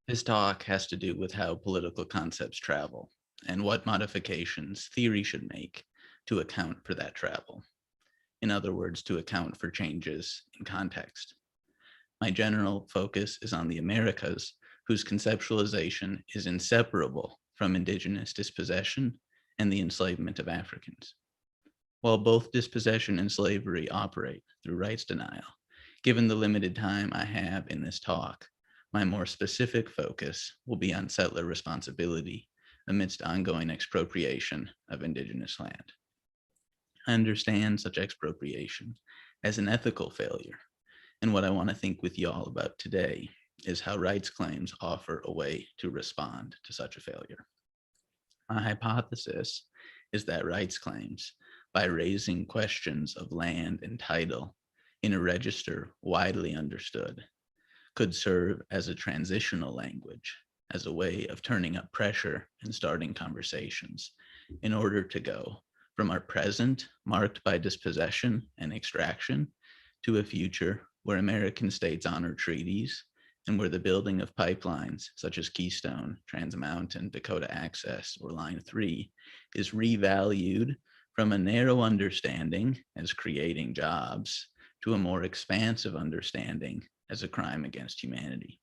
His talk has to do with how political concepts travel and what modifications theory should make to account for that travel. In other words, to account for changes in context. My general focus is on the Americas, whose conceptualization is inseparable from indigenous dispossession and the enslavement of Africans. While both dispossession and slavery operate through rights denial, given the limited time I have in this talk, my more specific focus will be on settler responsibility amidst ongoing expropriation of indigenous land. I understand such expropriation as an ethical failure, and what I want to think with y'all about today is how rights claims offer a way to respond to such a failure. My hypothesis is that rights claims, by raising questions of land and title in a register widely understood, could serve as a transitional language, as a way of turning up pressure and starting conversations in order to go from our present, marked by dispossession and extraction, to a future where American states honor treaties and where the building of pipelines such as Keystone, Trans Mountain, Dakota Access, or Line 3 is revalued from a narrow understanding as creating jobs to a more expansive understanding as a crime against humanity.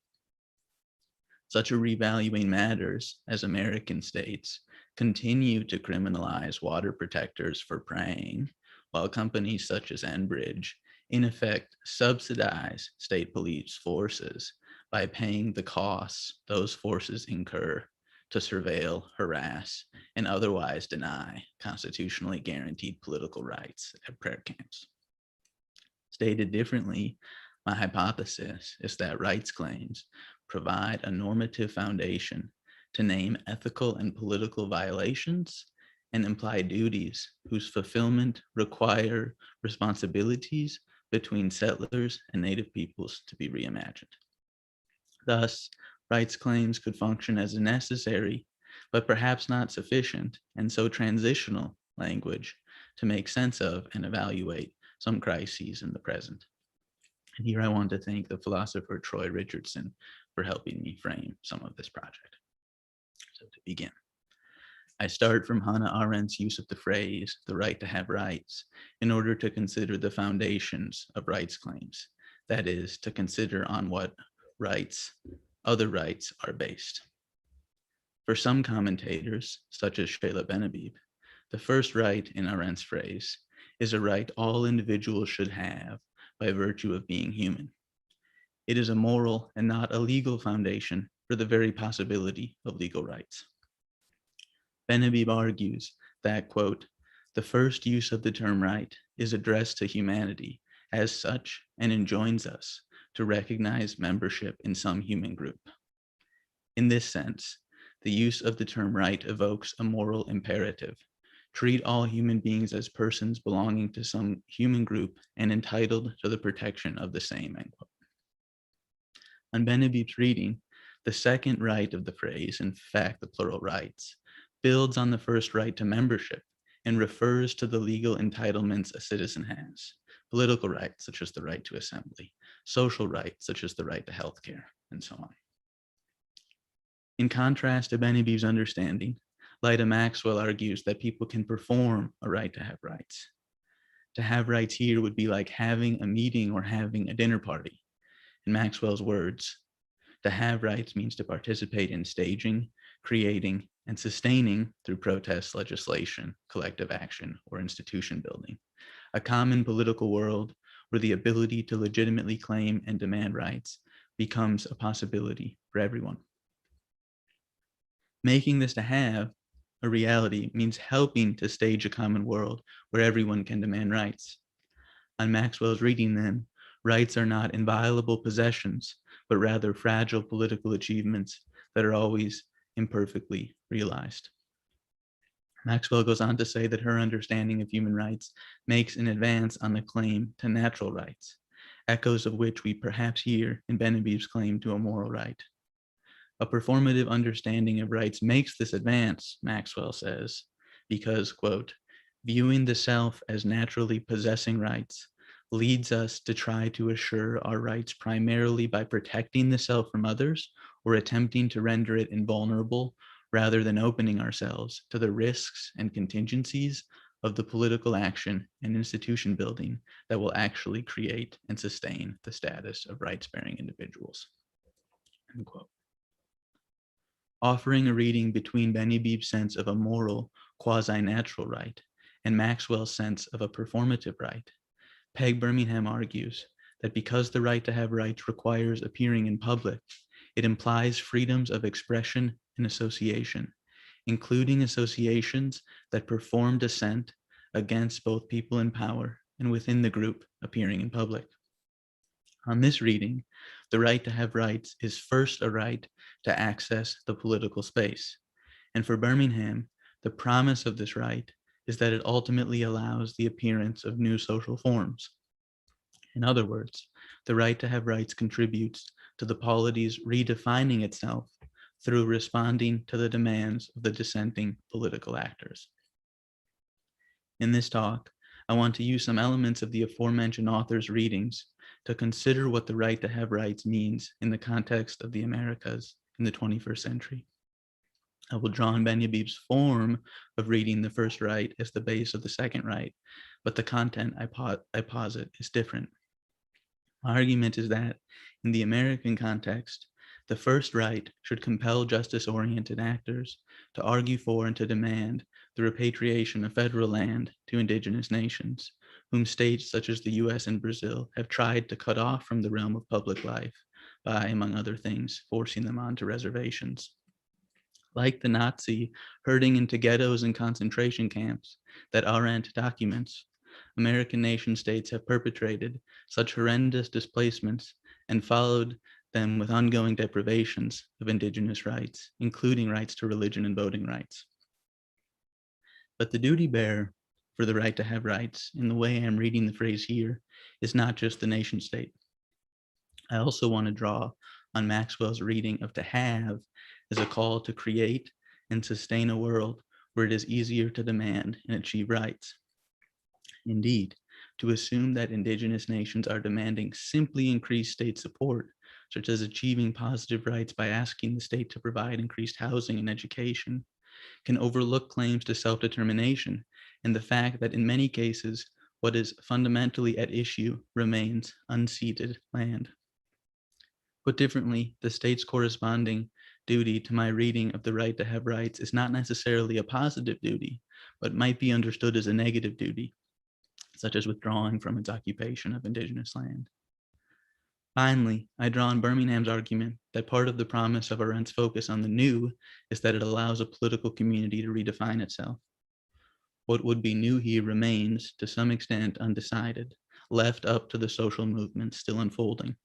Such a revaluing matters as American states continue to criminalize water protectors for preying, while companies such as Enbridge in effect subsidize state police forces by paying the costs those forces incur to surveil, harass, and otherwise deny constitutionally guaranteed political rights at prayer camps. Stated differently, my hypothesis is that rights claims provide a normative foundation to name ethical and political violations and imply duties whose fulfillment require responsibilities between settlers and native peoples to be reimagined. Thus, rights claims could function as a necessary, but perhaps not sufficient, and so transitional language to make sense of and evaluate some crises in the present. And here I want to thank the philosopher Troy Richardson for helping me frame some of this project. So to begin, I start from Hannah Arendt's use of the phrase, the right to have rights, in order to consider the foundations of rights claims. That is, to consider on what rights, other rights are based. For some commentators, such as Sheila Benhabib, the first right in Arendt's phrase is a right all individuals should have by virtue of being human. It is a moral and not a legal foundation for the very possibility of legal rights. Benhabib argues that, quote, the first use of the term right is addressed to humanity as such and enjoins us to recognize membership in some human group. In this sense, the use of the term right evokes a moral imperative. Treat all human beings as persons belonging to some human group and entitled to the protection of the same, end quote. On Benhabib's reading, the second right of the phrase, in fact, the plural rights, builds on the first right to membership and refers to the legal entitlements a citizen has, political rights, such as the right to assembly, social rights, such as the right to healthcare, and so on. In contrast to Benhabib's understanding, Lyda Maxwell argues that people can perform a right to have rights. To have rights here would be like having a meeting or having a dinner party. In Maxwell's words, to have rights means to participate in staging, creating, and sustaining through protest, legislation, collective action, or institution building, a common political world where the ability to legitimately claim and demand rights becomes a possibility for everyone. Making this to have a reality means helping to stage a common world where everyone can demand rights. On Maxwell's reading then, rights are not inviolable possessions, but rather fragile political achievements that are always imperfectly realized. Maxwell goes on to say that her understanding of human rights makes an advance on the claim to natural rights, echoes of which we perhaps hear in Benhabib's claim to a moral right. A performative understanding of rights makes this advance, Maxwell says, because, quote, viewing the self as naturally possessing rights leads us to try to assure our rights primarily by protecting the self from others or attempting to render it invulnerable rather than opening ourselves to the risks and contingencies of the political action and institution building that will actually create and sustain the status of rights-bearing individuals. End quote. Offering a reading between Benny Beeb's sense of a moral, quasi-natural right and Maxwell's sense of a performative right, Peg Birmingham argues that because the right to have rights requires appearing in public, it implies freedoms of expression and association, including associations that perform dissent against both people in power and within the group appearing in public. On this reading, the right to have rights is first a right to access the political space. And for Birmingham, the promise of this right is that it ultimately allows the appearance of new social forms. In other words, the right to have rights contributes to the polity's redefining itself through responding to the demands of the dissenting political actors. In this talk, I want to use some elements of the aforementioned author's readings to consider what the right to have rights means in the context of the Americas in the 21st century. I will draw on Benny Beeb's form of reading the first right as the base of the second right, but the content I posit is different. My argument is that in the American context, the first right should compel justice-oriented actors to argue for and to demand the repatriation of federal land to indigenous nations, whom states such as the US and Brazil have tried to cut off from the realm of public life by, among other things, forcing them onto reservations. Like the Nazi herding into ghettos and concentration camps that Arendt documents, American nation states have perpetrated such horrendous displacements and followed them with ongoing deprivations of indigenous rights, including rights to religion and voting rights. But the duty bearer for the right to have rights, in the way I'm reading the phrase here, is not just the nation state. I also want to draw on Maxwell's reading of to have as a call to create and sustain a world where it is easier to demand and achieve rights. Indeed, to assume that indigenous nations are demanding simply increased state support, such as achieving positive rights by asking the state to provide increased housing and education, can overlook claims to self-determination and the fact that in many cases, what is fundamentally at issue remains unceded land. Put differently, the state's corresponding duty to my reading of the right to have rights is not necessarily a positive duty, but might be understood as a negative duty, such as withdrawing from its occupation of indigenous land. Finally, I draw on Birmingham's argument that part of the promise of Arendt's focus on the new is that it allows a political community to redefine itself. What would be new here remains, to some extent, undecided, left up to the social movement still unfolding.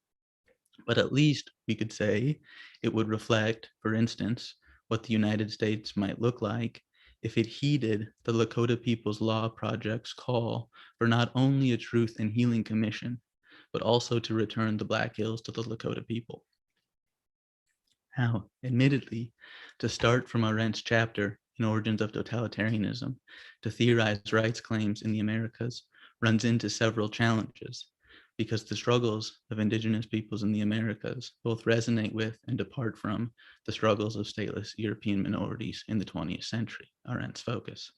But at least we could say it would reflect, for instance, what the United States might look like if it heeded the Lakota People's Law Project's call for not only a Truth and Healing Commission, but also to return the Black Hills to the Lakota people. Now, admittedly, to start from Arendt's chapter in Origins of Totalitarianism to theorize rights claims in the Americas runs into several challenges, because the struggles of indigenous peoples in the Americas both resonate with and depart from the struggles of stateless European minorities in the 20th century, Arendt's focus.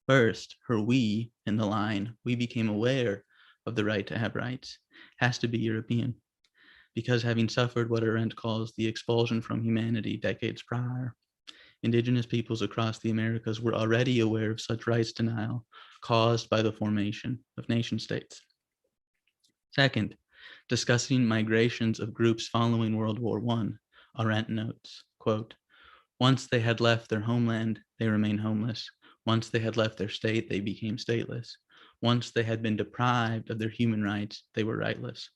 First, her we in the line, we became aware of the right to have rights, has to be European, because having suffered what Arendt calls the expulsion from humanity decades prior, indigenous peoples across the Americas were already aware of such rights denial caused by the formation of nation states. Second, discussing migrations of groups following World War I, Arendt notes, quote, once they had left their homeland, they remained homeless. Once they had left their state, they became stateless. Once they had been deprived of their human rights, they were rightless.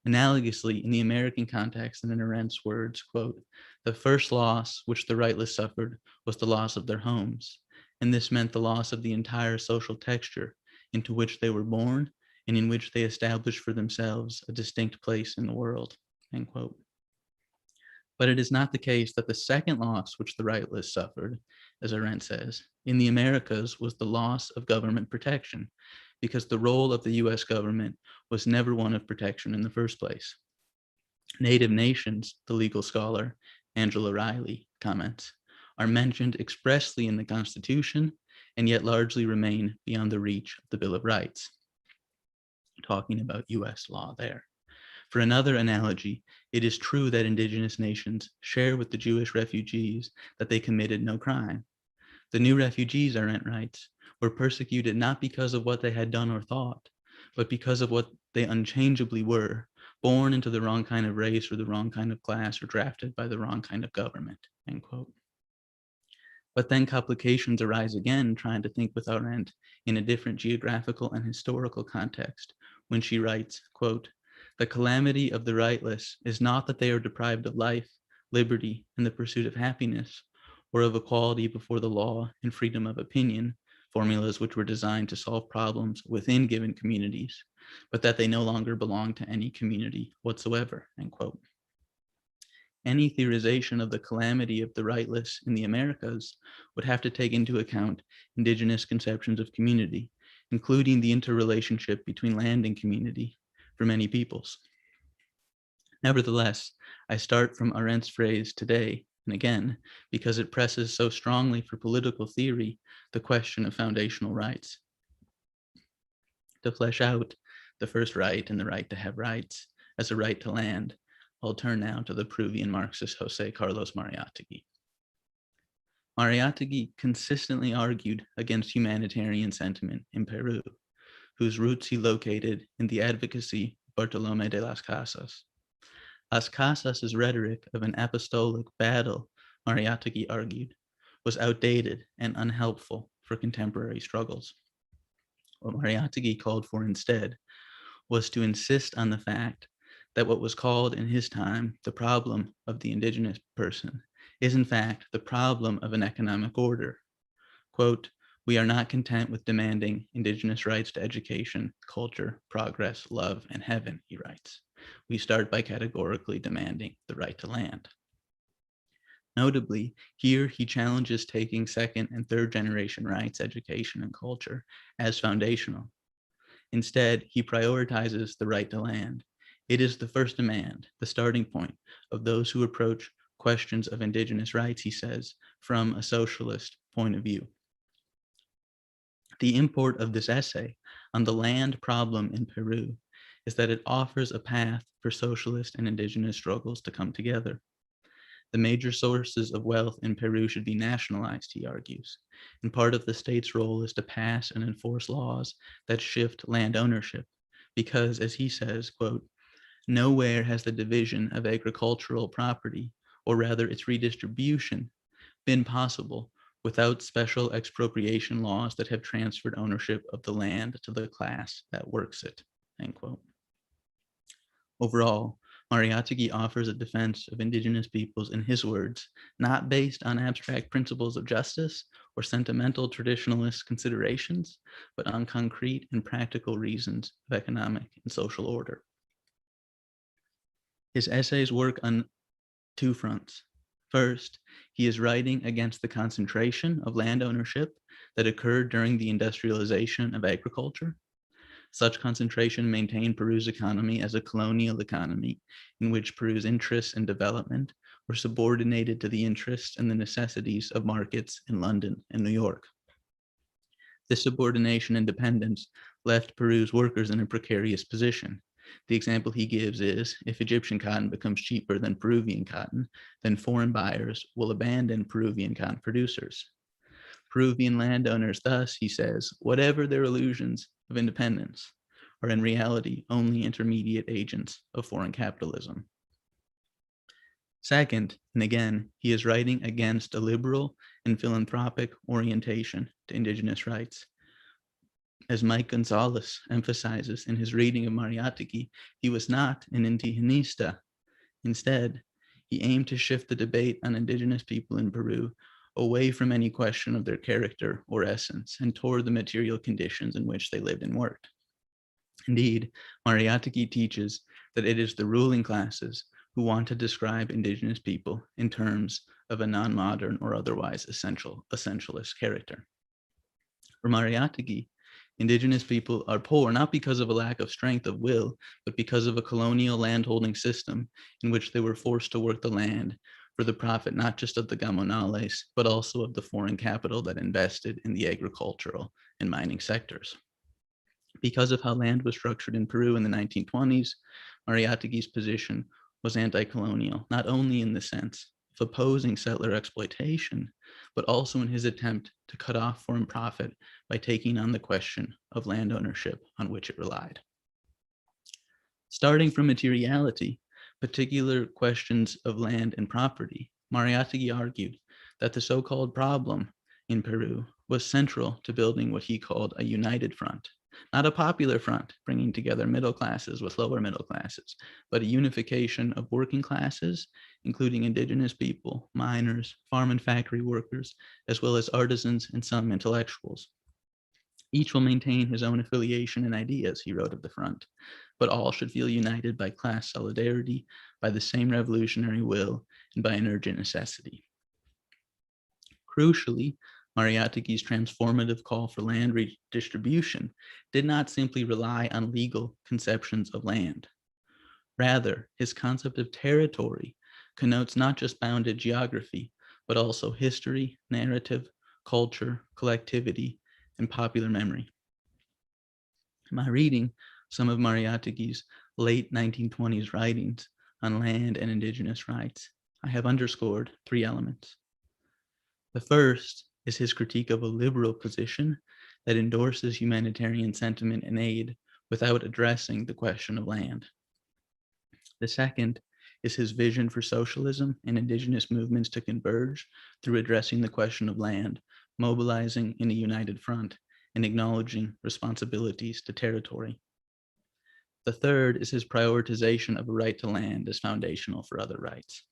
Analogously, in the American context, and in Arendt's words, quote, the first loss which the rightless suffered was the loss of their homes, and this meant the loss of the entire social texture into which they were born and in which they established for themselves a distinct place in the world, end quote. But it is not the case that the second loss which the rightless suffered, as Arendt says, in the Americas was the loss of government protection, because the role of the US government was never one of protection in the first place. Native nations, the legal scholar Angela Riley comments, are mentioned expressly in the Constitution and yet largely remain beyond the reach of the Bill of Rights. Talking about US law there. For another analogy, it is true that indigenous nations share with the Jewish refugees that they committed no crime. The new refugees, Arendt writes, were persecuted not because of what they had done or thought, but because of what they unchangeably were, born into the wrong kind of race or the wrong kind of class or drafted by the wrong kind of government, end quote. But then complications arise again trying to think with Arendt in a different geographical and historical context when she writes, quote, "The calamity of the rightless is not that they are deprived of life, liberty, and the pursuit of happiness, or of equality before the law and freedom of opinion, formulas which were designed to solve problems within given communities, but that they no longer belong to any community whatsoever," end quote. Any theorization of the calamity of the rightless in the Americas would have to take into account indigenous conceptions of community, including the interrelationship between land and community for many peoples. Nevertheless, I start from Arendt's phrase today and again because it presses so strongly for political theory the question of foundational rights. To flesh out the first right and the right to have rights as a right to land, I'll turn now to the Peruvian Marxist José Carlos Mariátegui. Mariátegui consistently argued against humanitarian sentiment in Peru, whose roots he located in the advocacy of Bartolomé de las Casas. Las Casas' rhetoric of an apostolic battle, Mariátegui argued, was outdated and unhelpful for contemporary struggles. What Mariátegui called for instead was to insist on the fact that what was called in his time the problem of the indigenous person is in fact the problem of an economic order. Quote, "We are not content with demanding indigenous rights to education, culture, progress, love, and heaven," he writes. "We start by categorically demanding the right to land." Notably, here he challenges taking second and third generation rights, education, and culture as foundational. Instead, he prioritizes the right to land. It is the first demand, the starting point of those who approach questions of indigenous rights, he says, from a socialist point of view. The import of this essay on the land problem in Peru is that it offers a path for socialist and indigenous struggles to come together. The major sources of wealth in Peru should be nationalized, he argues, and part of the state's role is to pass and enforce laws that shift land ownership, because, as he says, quote, "Nowhere has the division of agricultural property, or rather its redistribution, been possible without special expropriation laws that have transferred ownership of the land to the class that works it," end quote. Overall, Mariátegui offers a defense of indigenous peoples, in his words, not based on abstract principles of justice or sentimental traditionalist considerations, but on concrete and practical reasons of economic and social order. His essays work on two fronts. First, he is writing against the concentration of land ownership that occurred during the industrialization of agriculture. Such concentration maintained Peru's economy as a colonial economy in which Peru's interests and development were subordinated to the interests and the necessities of markets in London and New York. This subordination and dependence left Peru's workers in a precarious position. The example he gives is, if Egyptian cotton becomes cheaper than Peruvian cotton, then foreign buyers will abandon Peruvian cotton producers. Peruvian landowners thus, he says, whatever their illusions of independence, are in reality only intermediate agents of foreign capitalism. Second, and again, he is writing against a liberal and philanthropic orientation to indigenous rights. As Mike Gonzalez emphasizes in his reading of Mariátegui, he was not an indigenista. Instead, he aimed to shift the debate on indigenous people in Peru away from any question of their character or essence and toward the material conditions in which they lived and worked. Indeed, Mariátegui teaches that it is the ruling classes who want to describe indigenous people in terms of a non-modern or otherwise essentialist character. For Mariátegui, Indigenous people are poor not because of a lack of strength of will, but because of a colonial landholding system in which they were forced to work the land for the profit not just of the gamonales, but also of the foreign capital that invested in the agricultural and mining sectors. Because of how land was structured in Peru in the 1920s, Mariátegui's position was anti-colonial, not only in the sense of opposing settler exploitation, but also in his attempt to cut off foreign profit by taking on the question of land ownership on which it relied. Starting from materiality, particular questions of land and property, Mariátegui argued that the so-called problem in Peru was central to building what he called a united front, not a popular front bringing together middle classes with lower middle classes, but a unification of working classes, including indigenous people, miners, farm and factory workers, as well as artisans and some intellectuals. Each will maintain his own affiliation and ideas, he wrote of the front, but all should feel united by class solidarity, by the same revolutionary will, and by an urgent necessity. Crucially, Mariátegui's transformative call for land redistribution did not simply rely on legal conceptions of land. Rather, his concept of territory connotes not just bounded geography, but also history, narrative, culture, collectivity, and popular memory. In my reading some of Mariátegui's late 1920s writings on land and indigenous rights, I have underscored three elements. The first is his critique of a liberal position that endorses humanitarian sentiment and aid without addressing the question of land. The second is his vision for socialism and indigenous movements to converge through addressing the question of land, mobilizing in a united front, and acknowledging responsibilities to territory. The third is his prioritization of a right to land as foundational for other rights.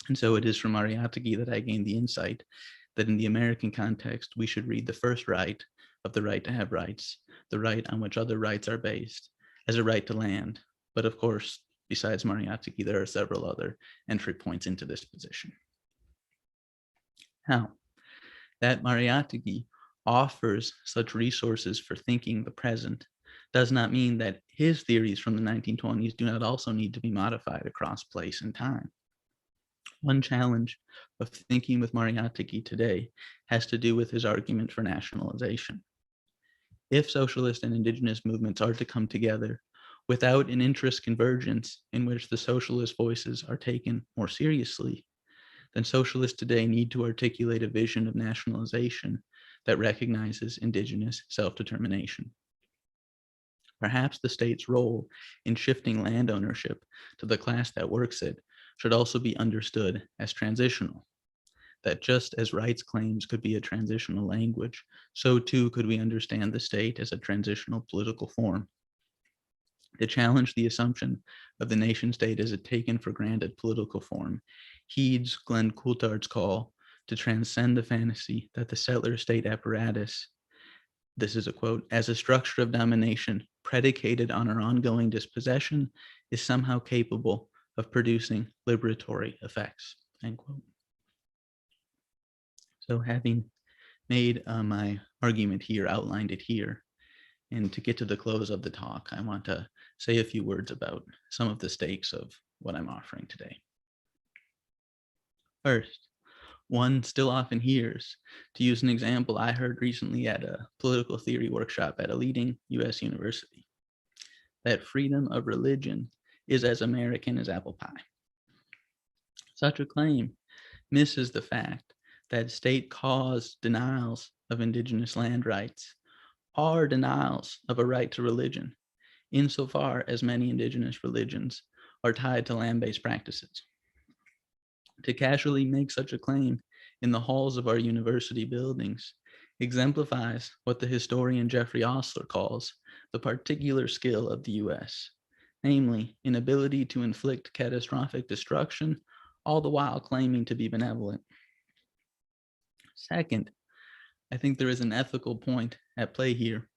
And so it is from Mariátegui that I gained the insight that in the American context, we should read the first right of the right to have rights, the right on which other rights are based, as a right to land. But of course, besides Mariátegui, there are several other entry points into this position. Now, that Mariátegui offers such resources for thinking the present does not mean that his theories from the 1920s do not also need to be modified across place and time. One challenge of thinking with Mariátegui today has to do with his argument for nationalization. If socialist and indigenous movements are to come together without an interest convergence in which the socialist voices are taken more seriously, then socialists today need to articulate a vision of nationalization that recognizes indigenous self-determination. Perhaps the state's role in shifting land ownership to the class that works it should also be understood as transitional. That just as rights claims could be a transitional language, so too could we understand the state as a transitional political form. To challenge the assumption of the nation state as a taken for granted political form heeds Glenn Coulthard's call to transcend the fantasy that the settler state apparatus, this is a quote, as a structure of domination predicated on our ongoing dispossession, is somehow capable of producing liberatory effects, end quote. So having made my argument here, outlined it here, and to get to the close of the talk, I want to say a few words about some of the stakes of what I'm offering today. First, one still often hears, to use an example I heard recently at a political theory workshop at a leading US university, that freedom of religion is as American as apple pie. Such a claim misses the fact that state-caused denials of indigenous land rights are denials of a right to religion, insofar as many indigenous religions are tied to land-based practices. To casually make such a claim in the halls of our university buildings exemplifies what the historian Jeffrey Osler calls the particular skill of the US, namely inability to inflict catastrophic destruction, all the while claiming to be benevolent. Second, I think there is an ethical point at play here.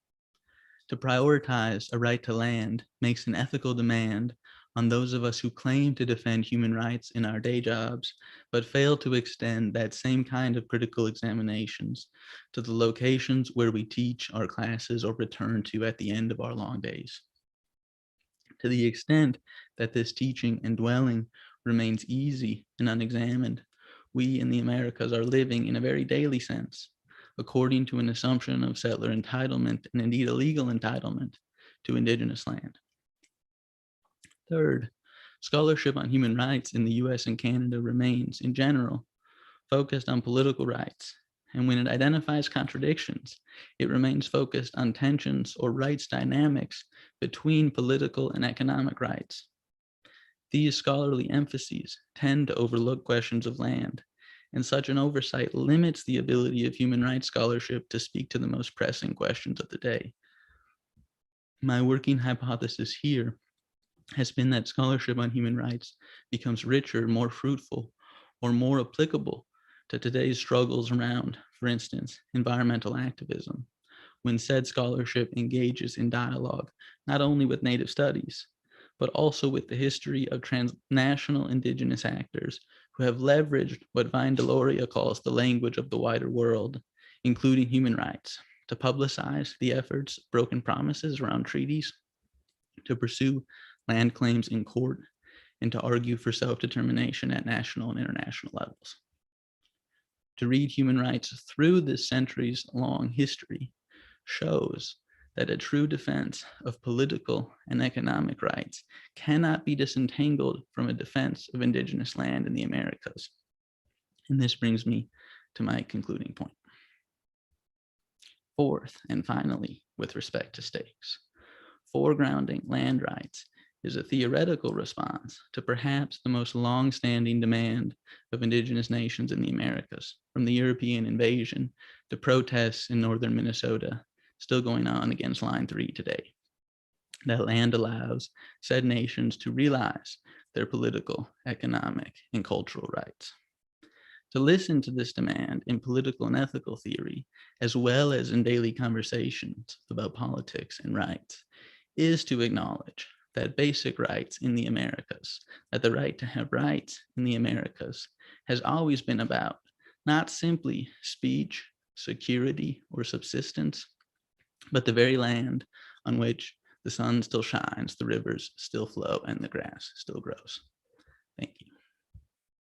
To prioritize a right to land makes an ethical demand on those of us who claim to defend human rights in our day jobs, but fail to extend that same kind of critical examinations to the locations where we teach our classes or return to at the end of our long days. To the extent that this teaching and dwelling remains easy and unexamined, we in the Americas are living in a very daily sense, according to an assumption of settler entitlement and indeed a legal entitlement to indigenous land. Third, scholarship on human rights in the US and Canada remains, in general, focused on political rights, and when it identifies contradictions, it remains focused on tensions or rights dynamics between political and economic rights. These scholarly emphases tend to overlook questions of land, and such an oversight limits the ability of human rights scholarship to speak to the most pressing questions of the day. My working hypothesis here has been that scholarship on human rights becomes richer, more fruitful, or more applicable to today's struggles around, for instance, environmental activism, when said scholarship engages in dialogue not only with Native studies, but also with the history of transnational Indigenous actors who have leveraged what Vine Deloria calls the language of the wider world, including human rights, to publicize the efforts, broken promises around treaties, to pursue land claims in court, and to argue for self-determination at national and international levels. To read human rights through this centuries-long history shows that a true defense of political and economic rights cannot be disentangled from a defense of Indigenous land in the Americas. And this brings me to my concluding point. Fourth, and finally, with respect to stakes, foregrounding land rights is a theoretical response to perhaps the most long-standing demand of Indigenous nations in the Americas, from the European invasion to protests in northern Minnesota still going on against Line 3 today. That land allows said nations to realize their political, economic, and cultural rights. To listen to this demand in political and ethical theory, as well as in daily conversations about politics and rights, is to acknowledge that basic rights in the Americas, that the right to have rights in the Americas has always been about not simply speech, security, or subsistence, but the very land on which the sun still shines, the rivers still flow, and the grass still grows. Thank you.